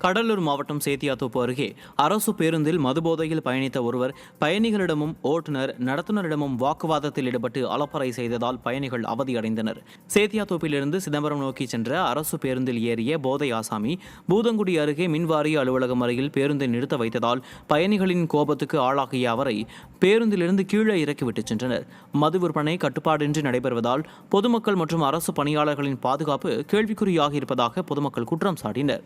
கடலூர் மாவட்டம் சேத்தியாத்தோப்பு அருகே அரசு பேருந்தில் மதுபோதையில் பயணித்த ஒருவர் பயணிகளிடமும் ஓட்டுநர் நடத்துனரிடமும் வாக்குவாதத்தில் ஈடுபட்டு அலப்பறை செய்ததால் பயணிகள் அவதியடைந்தனர். சேத்தியாத்தோப்பிலிருந்து சிதம்பரம் நோக்கி சென்ற அரசு பேருந்தில் ஏறிய போதை ஆசாமி பூதங்குடி அருகே மின்வாரிய அலுவலகம் அருகில் பேருந்தை நிறுத்த வைத்ததால் பயணிகளின் கோபத்துக்கு ஆளாகிய அவரை பேருந்திலிருந்து கீழே இறக்கிவிட்டு சென்றனர். மது விற்பனை கட்டுப்பாடின்றி நடைபெறுவதால் பொதுமக்கள் மற்றும் அரசு பணியாளர்களின் பாதுகாப்பு கேள்விக்குறியாகியிருப்பதாக பொதுமக்கள் குற்றம் சாட்டினர்.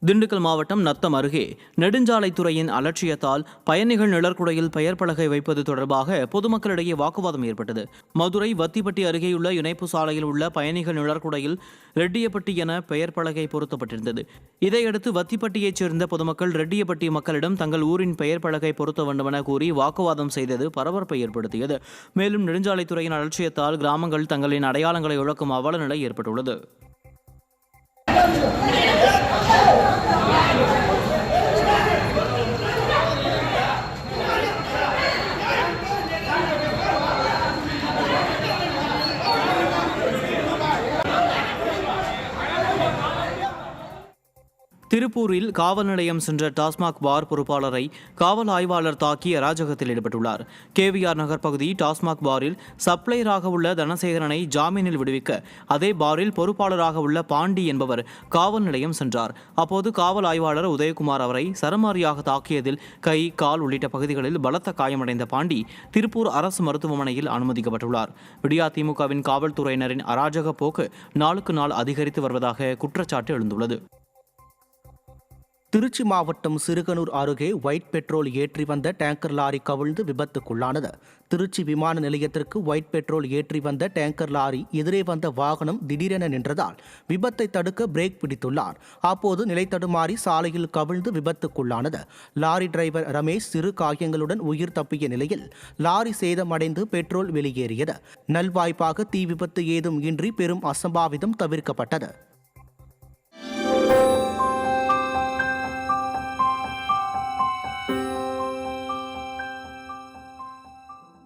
திண்டுக்கல் மாவட்டம் நத்தம் அருகே நெடுஞ்சாலைத்துறையின் அலட்சியத்தால் பயணிகள் நிழற்குடையில் பெயர் பலகை வைப்பது தொடர்பாக பொதுமக்களிடையே வாக்குவாதம் ஏற்பட்டது. மதுரை வத்திப்பட்டி அருகேயுள்ள இணைப்பு சாலையில் உள்ள பயணிகள் நிழற்குடையில் ரெட்டியப்பட்டி என பெயர் பலகை பொருத்தப்பட்டிருந்தது. இதையடுத்து வத்திப்பட்டியைச் சேர்ந்த பொதுமக்கள் ரெட்டியப்பட்டி மக்களிடம் தங்கள் ஊரின் பெயர் பலகை பொருத்த வேண்டுமென கூறி வாக்குவாதம் செய்தது பரபரப்பை ஏற்படுத்தியது. மேலும் நெடுஞ்சாலைத்துறையின் அலட்சியத்தால் கிராமங்கள் தங்களின் அடையாளங்களை இழக்கும் அவல நிலை ஏற்பட்டுள்ளது. திருப்பூரில் காவல் நிலையம் சென்ற டாஸ்மாக் பார் பொறுப்பாளரை காவல் ஆய்வாளர் தாக்கி அராஜகத்தில் ஈடுபட்டுள்ளார். KVR நகர் பகுதி டாஸ்மாக் பாரில் சப்ளையராக உள்ள தனசேகரனை ஜாமீனில் விடுவிக்க அதே பாரில் பொறுப்பாளராக உள்ள பாண்டி என்பவர் காவல் நிலையம் சென்றார். அப்போது காவல் ஆய்வாளர் உதயகுமார் அவரை சரமாரியாக தாக்கியதில் கை, கால் உள்ளிட்ட பகுதிகளில் பலத்த காயமடைந்த பாண்டி திருப்பூர் அரசு மருத்துவமனையில் அனுமதிக்கப்பட்டுள்ளார். விடியா திமுகவின் காவல்துறையினரின் அராஜக போக்கு நாளுக்கு நாள் அதிகரித்து வருவதாக குற்றச்சாட்டு எழுந்துள்ளது. திருச்சி மாவட்டம் சிறுகனூர் அருகே ஒயிட் பெட்ரோல் ஏற்றி வந்த டேங்கர் லாரி கவிழ்ந்து விபத்துக்குள்ளானது. திருச்சி விமான நிலையத்திற்கு ஒயிட் பெட்ரோல் ஏற்றி வந்த டேங்கர் லாரி எதிரே வந்த வாகனம் திடீரென நின்றதால் விபத்தை தடுக்க பிரேக் பிடித்துள்ளார். அப்போது நிலை தடுமாறி சாலையில் கவிழ்ந்து விபத்துக்குள்ளானது. லாரி டிரைவர் ரமேஷ் சிறு காயங்களுடன் உயிர் தப்பிய நிலையில் லாரி சேதமடைந்து பெட்ரோல் வெளியேறியது. நல்வாய்ப்பாக தீ விபத்து ஏதும் இன்றி பெரும் அசம்பாவிதம் தவிர்க்கப்பட்டது.